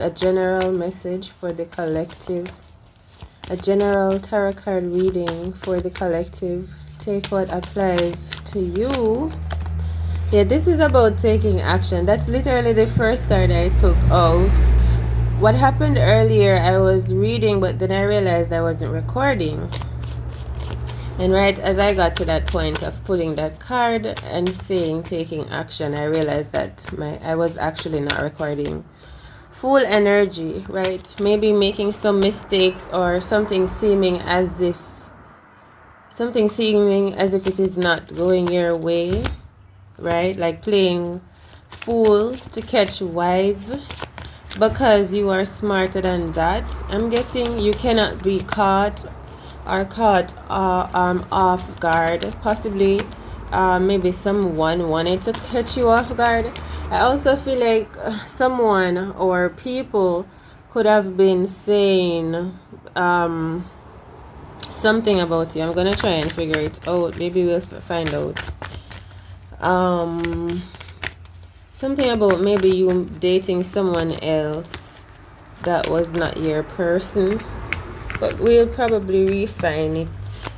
a general message for the collective, a general tarot card reading for the collective. Take what applies to you. Yeah, this is about taking action. That's literally the first card I took out. What happened earlier, I was reading, but then I realized I wasn't recording. And right as I got to that point of pulling that card and saying taking action, I realized that I was actually not recording. Full energy, right? Maybe making some mistakes or something seeming as if it is not going your way, right? Like playing fool to catch wise because you are smarter than that. I'm getting you cannot be caught off guard. Possibly maybe someone wanted to catch you off guard. I also feel like someone or people could have been saying something about you. I'm gonna try and figure it out. Maybe we'll find out. Something about maybe you dating someone else that was not your person, but we'll probably refine it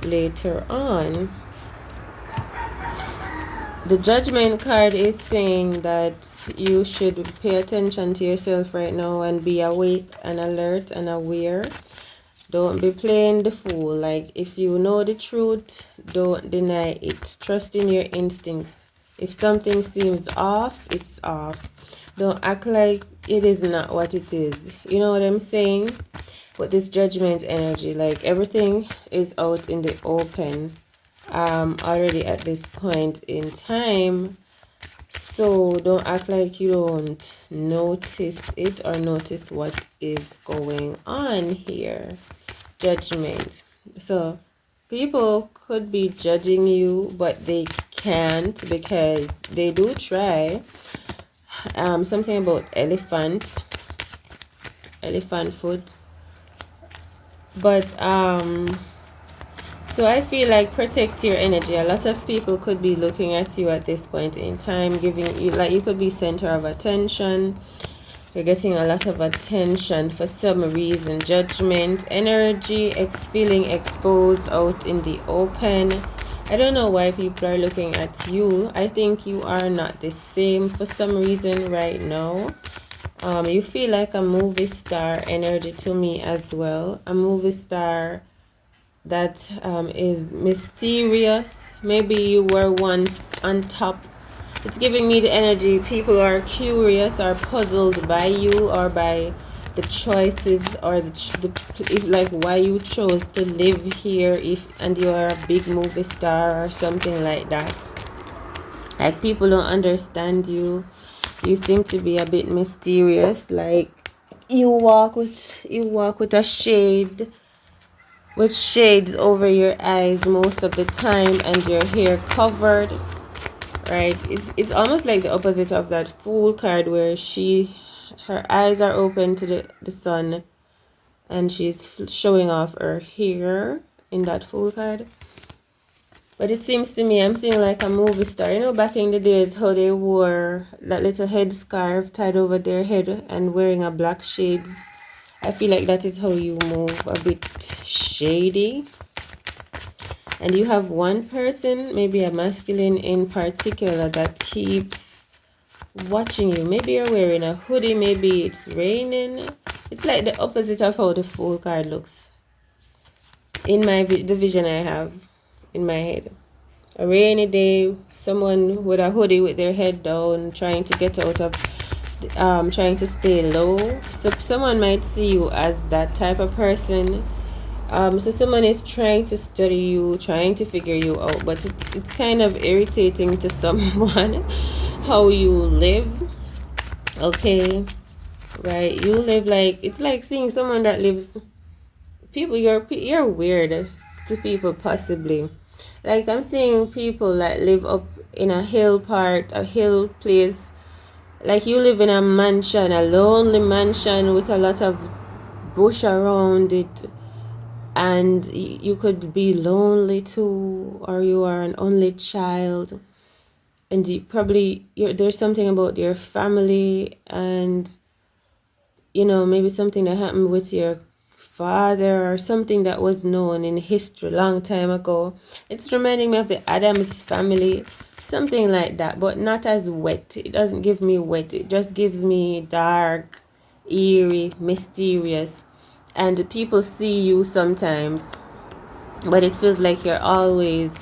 later on. The Judgment card is saying that you should pay attention to yourself right now and be awake and alert and aware. Don't be playing the fool. Like, if you know the truth, don't deny it. Trust in your instincts. If something seems off, it's off. Don't act like it is not what it is. You know what I'm saying? With this Judgment energy, like everything is out in the open already at this point in time. So don't act like you don't notice it or notice what is going on here. Judgment. So people could be judging you, but they can't because they do try. Something about elephant foot. But so I feel like protect your energy. A lot of people could be looking at you at this point in time, giving you, like, you could be center of attention. You're getting a lot of attention for some reason. Judgment energy, feeling exposed out in the open. I don't know why people are looking at you. I think you are not the same for some reason right now. You feel like a movie star energy to me as well. A movie star that is mysterious. Maybe you were once on top. It's giving me the energy people are curious or puzzled by you or by the choices or like why you chose to live here and you are a big movie star or something like that. Like, people don't understand you. You seem to be a bit mysterious. Like, you walk with a shade, with shades over your eyes most of the time, and your hair covered, right? It's almost like the opposite of that Fool card, where her eyes are open to the sun and she's showing off her hair in that Fool card. But it seems to me I'm seeing like a movie star. You know, back in the days how they wore that little headscarf tied over their head and wearing a black shades. I feel like that is how you move, a bit shady. And you have one person, maybe a masculine in particular, that keeps watching you. Maybe you're wearing a hoodie, maybe it's raining. It's like the opposite of how the Fool card looks in the vision I have in my head. A rainy day, someone with a hoodie with their head down, trying to get out of trying to stay low. So someone might see you as that type of person. So someone is trying to study you, trying to figure you out, but it's kind of irritating to someone how you live. Okay, right? You live like, it's like seeing someone that lives. People, you're weird to people, possibly. Like, I'm seeing people that live up in a hill place. Like, you live in a mansion, a lonely mansion with a lot of bush around it, and you could be lonely too, or you are an only child, and there's something about your family, and you know, maybe something that happened with your father or something that was known in history long time ago. It's reminding me of the Adams family, something like that, but not as wet. It doesn't give me wet. It just gives me dark, eerie, mysterious. And people see you sometimes, but it feels like you're always,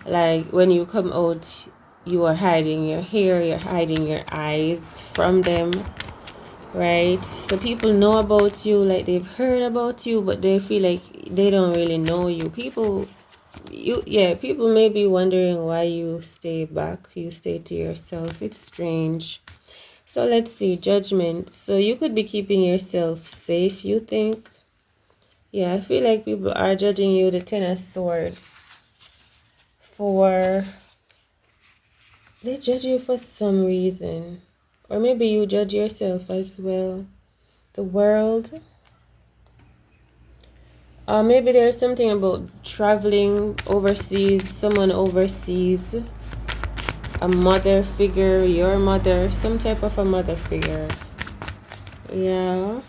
like when you come out, you are hiding your hair, you're hiding your eyes from them, right? So people know about you, like they've heard about you, but they feel like they don't really know you. People may be wondering why you stay back, you stay to yourself. It's strange. So let's see, judgment. So you could be keeping yourself safe, you think? Yeah, I feel like people are judging you, the Ten of Swords, for they judge you for some reason. Or maybe you judge yourself as well. The World. Maybe there's something about traveling overseas, someone overseas, a mother figure, your mother, some type of a mother figure. Yeah.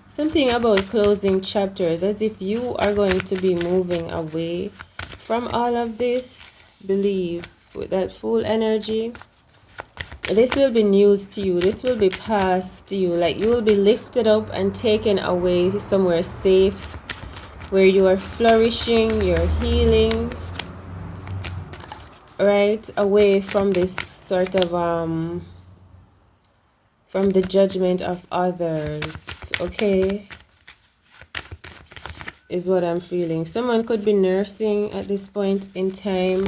Something about closing chapters, as if you are going to be moving away from all of this. Believe with that full energy. This will be news to you. This will be past to you. Like you will be lifted up and taken away somewhere safe, where you are flourishing, you're healing, right? Away from this sort of from the judgment of others, okay? Is what I'm feeling. Someone could be nursing at this point in time.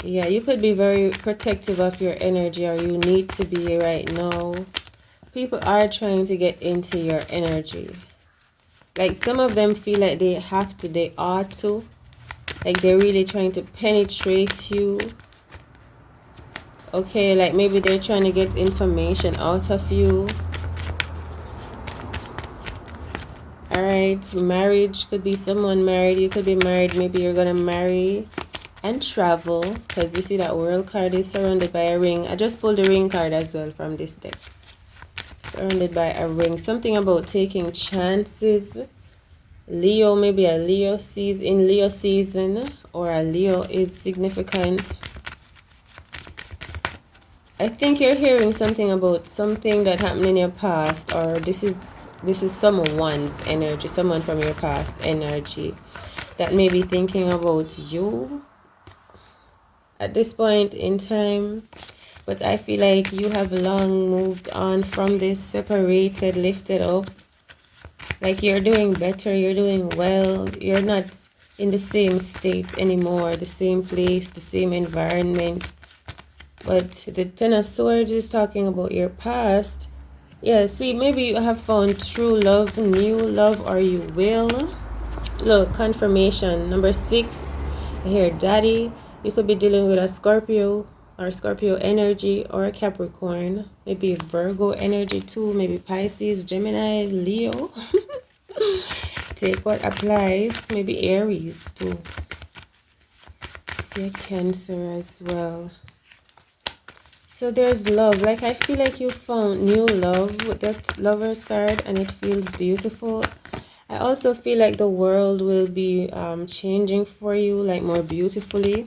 Yeah, you could be very protective of your energy, or you need to be right now. People are trying to get into your energy. Like some of them feel like they have to, they ought to. Like they're really trying to penetrate you. Okay, like maybe they're trying to get information out of you. Alright, marriage could be someone married. You could be married. Maybe you're gonna marry and travel, because you see that World card is surrounded by a ring. I just pulled the ring card as well from this deck. Surrounded by a ring. Something about taking chances. Leo, maybe a Leo season, in Leo season, or a Leo is significant. I think you're hearing something about something that happened in your past, or this is someone's energy, someone from your past energy that may be thinking about you at this point in time. But I feel like you have long moved on from this, separated, lifted up. Like you're doing better, you're doing well, you're not in the same state anymore, the same place, the same environment. But the Ten of Swords is talking about your past. Yeah, see, maybe you have found true love, new love, or you will. Look, confirmation. Number 6, I hear daddy. You could be dealing with a Scorpio or Scorpio energy, or a Capricorn. Maybe Virgo energy too. Maybe Pisces, Gemini, Leo. Take what applies. Maybe Aries too. See a Cancer as well. So there's love. Like I feel like you found new love with that Lovers card, and it feels beautiful. I also feel like the world will be changing for you, like more beautifully.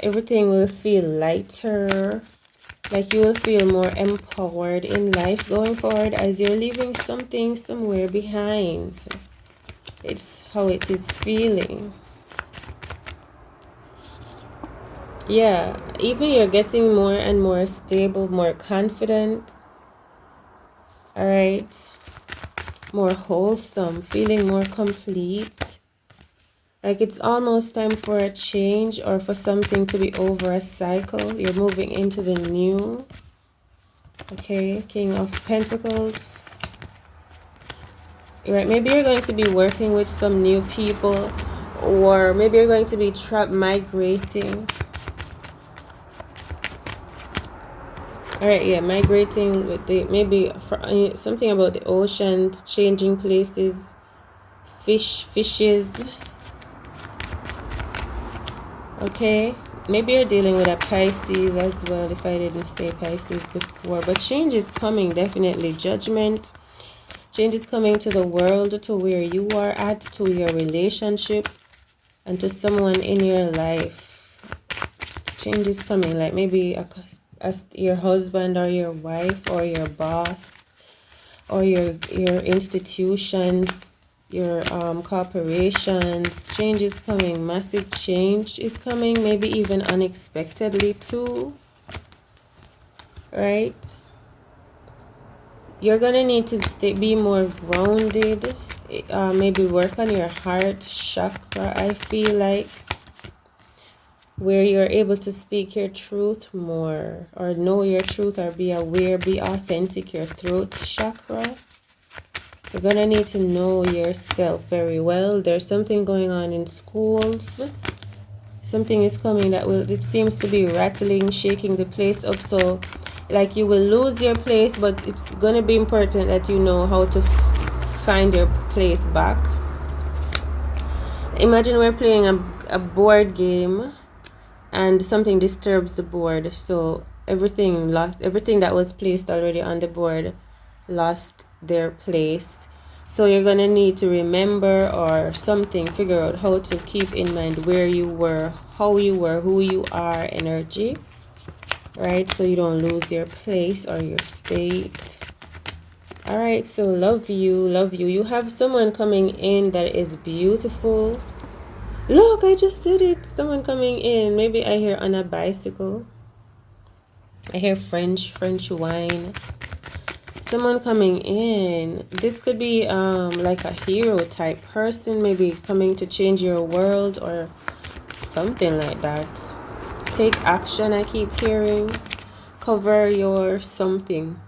Everything will feel lighter. Like you will feel more empowered in life going forward, as you're leaving something somewhere behind. It's how it is feeling. Yeah, even you're getting more and more stable, more confident. All right. More wholesome, feeling more complete. Like it's almost time for a change, or for something to be over, a cycle. You're moving into the new. Okay, King of Pentacles. Right, maybe you're going to be working with some new people, or maybe you're going to be migrating. All right, yeah, migrating with the, maybe for, something about the ocean, changing places, fishes. Okay, Maybe you're dealing with a Pisces as well, if I didn't say Pisces before. But change is coming, definitely. Judgment. Change is coming to the world, to where you are at, to your relationship, and to someone in your life. Change is coming, like maybe your husband or your wife or your boss or your institutions, your corporations. Change is coming. Massive change is coming, maybe even unexpectedly too, right? You're gonna need to be more grounded, maybe work on your heart chakra, I feel like, where you're able to speak your truth more, or know your truth, or be aware, be authentic. Your throat chakra, you're gonna need to know yourself very well. There's something going on in schools. Something is coming that it seems to be rattling, shaking the place up. So like you will lose your place, but it's gonna be important that you know how to find your place back. Imagine we're playing a board game and something disturbs the board, so everything that was placed already on the board lost their place. So you're gonna need to remember, or something, figure out how to keep in mind where you were, how you were, who you are, energy, right? So you don't lose your place or your state. All right, so love you. You have someone coming in that is beautiful. Look, I just said it. Someone coming in. Maybe I hear on a bicycle. I hear French wine. Someone coming in. This could be like a hero type person, maybe coming to change your world or something like that. Take action, I keep hearing. Cover your something.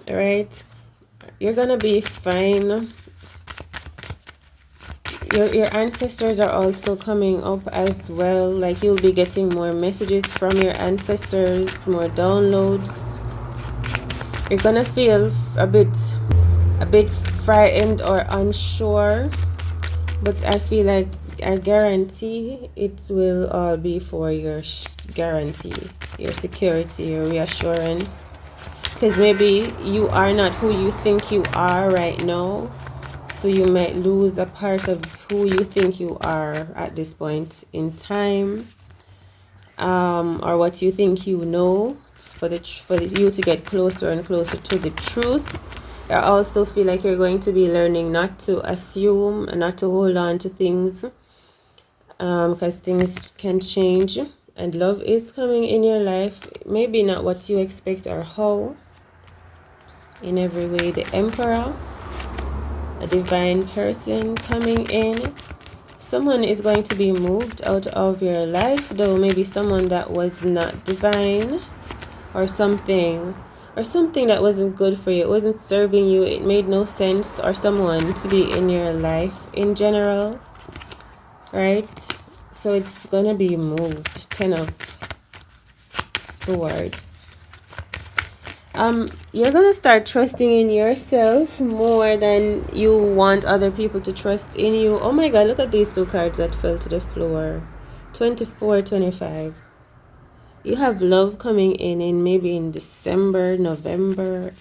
All right? You're gonna be fine. Your ancestors are also coming up as well. Like you'll be getting more messages from your ancestors, more downloads. You're gonna feel a bit frightened or unsure, but I feel like I guarantee it will all be for your guarantee, your security, your reassurance. Because maybe you are not who you think you are right now. So you might lose a part of who you think you are at this point in time, or what you think you know, for you to get closer and closer to the truth. I also feel like you're going to be learning not to assume and not to hold on to things, because things can change, and love is coming in your life. Maybe not what you expect or how. In every way, the Emperor. A divine person coming in. Someone is going to be moved out of your life, though maybe someone that was not divine, or something that wasn't good for you. It wasn't serving you. It made no sense, or someone to be in your life in general, right? So it's gonna be moved. 10 of Swords. You're gonna start trusting in yourself more than you want other people to trust in you. Oh my god, look at these two cards that fell to the floor. 24, 25. You have love coming in maybe in December, November.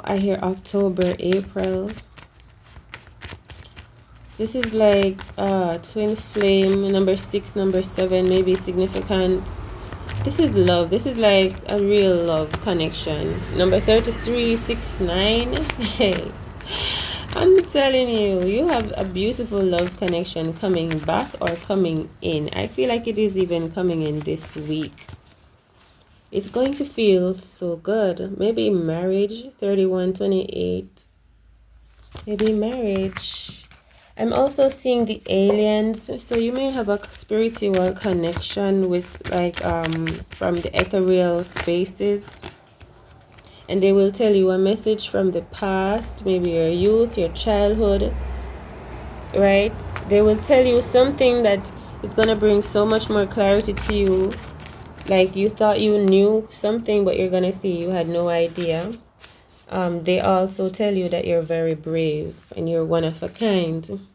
I hear October, April. This is like twin flame, number 6, number 7, maybe significant. This is love. This is like a real love connection. Number 33, 6, 9. Hey, I'm telling you, you have a beautiful love connection coming back or coming in. I feel like it is even coming in this week. It's going to feel so good. Maybe marriage, 31, 28. Maybe marriage. I'm also seeing the aliens, so you may have a spiritual connection with, like, from the ethereal spaces, and they will tell you a message from the past, maybe your youth, your childhood, right? They will tell you something that is gonna bring so much more clarity to you. Like you thought you knew something, but you're gonna see you had no idea. They also tell you that you're very brave and you're one of a kind.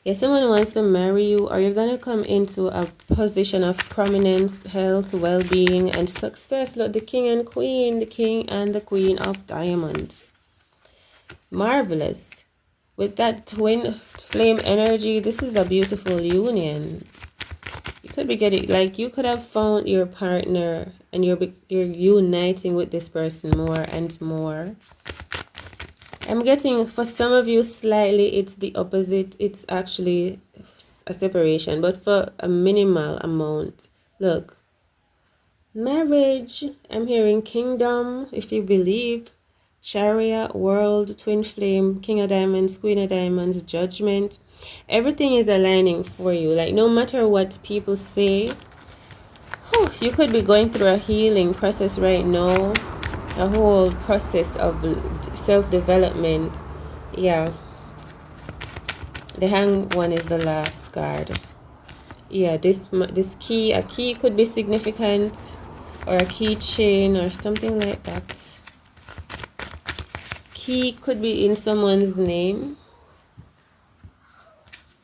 Yeah, someone wants to marry you, or you're gonna come into a position of prominence, health, well-being, and success. Look, the king and queen, the king and the queen of diamonds. Marvelous. With that twin flame energy, this is a beautiful union. You could be getting, like, you could have found your partner and you're uniting with this person more and more. I'm getting, for some of you, slightly it's the opposite. It's actually a separation, but for a minimal amount. Look, marriage, I'm hearing kingdom, if you believe, chariot, world, twin flame, king of diamonds, queen of diamonds, judgment. Everything is aligning for you. Like, no matter what people say, you could be going through a healing process right now, a whole process of self-development. Yeah, the hang one is the last card. Yeah, this key, a key could be significant, or a keychain or something like that. Key could be in someone's name.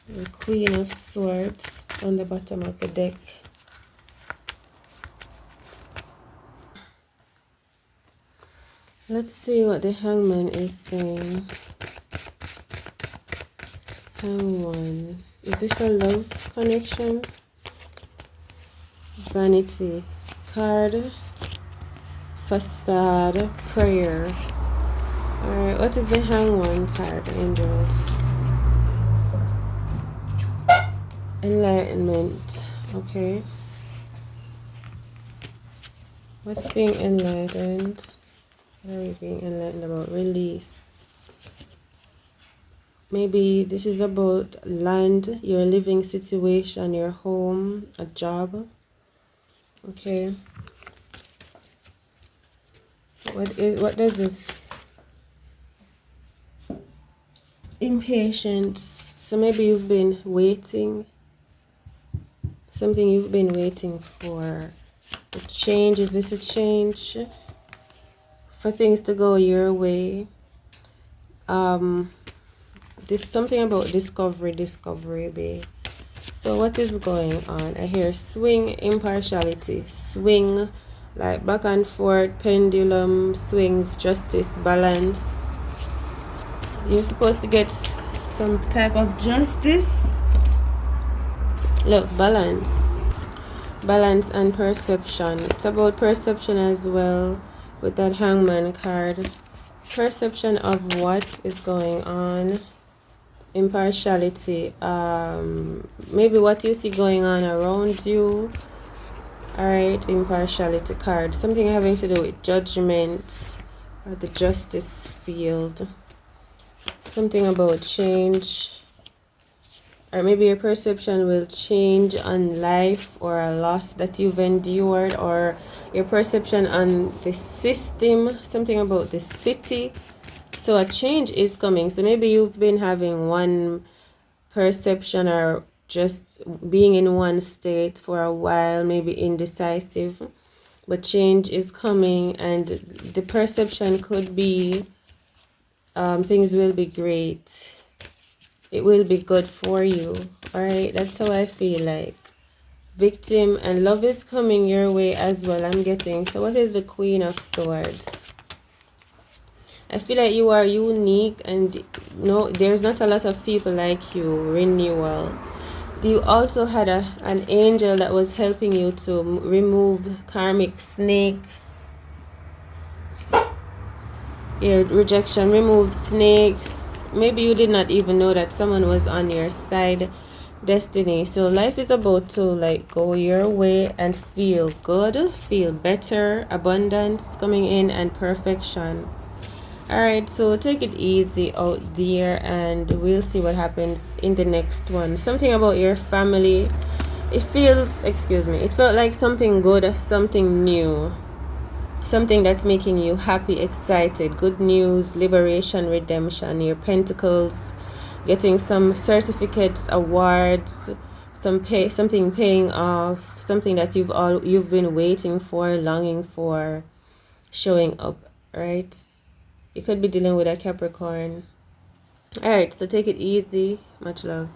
The Queen of Swords on the bottom of the deck. Let's see what the Hangman is saying. Hang one. Is this a love connection? Vanity card. Facade. Prayer. Alright, what is the Hang one card, angels? Enlightenment. Okay. What's being enlightened? What are we being enlightened about? Release. Maybe this is about land, your living situation, your home, a job. Okay. What does this? Impatience. So maybe you've been waiting. Something you've been waiting for. A change. Is this a change? For things to go your way. This something about discovery, babe. So what is going on? I hear swing, impartiality, swing, like back and forth, pendulum, swings, justice, balance. You're supposed to get some type of justice. Look, balance. Balance and perception. It's about perception as well with that hangman card. Perception of what is going on. Impartiality, maybe what you see going on around you. All right, impartiality card, something having to do with judgment or the justice field, something about change, or maybe your perception will change on life or a loss that you've endured, or your perception on the system, something about the city. So a change is coming. So maybe you've been having one perception or just being in one state for a while, maybe indecisive, but change is coming, and the perception could be things will be great. It will be good for you. All right, that's how I feel like. Victim and love is coming your way as well, I'm getting. So what is the Queen of Swords? I feel like you are unique, and no, there's not a lot of people like you. Renewal. You also had an angel that was helping you to remove karmic snakes. Your rejection, remove snakes. Maybe you did not even know that someone was on your side. Destiny. So life is about to like go your way and feel good, feel better, abundance coming in, and perfection. Alright, so take it easy out there, and we'll see what happens in the next one. Something about your family. It felt like something good, something new. Something that's making you happy, excited. Good news, liberation, redemption. Your pentacles, getting some certificates, awards, something paying off, something that you've been waiting for, longing for, showing up, right? You could be dealing with a Capricorn. Alright, so take it easy. Much love.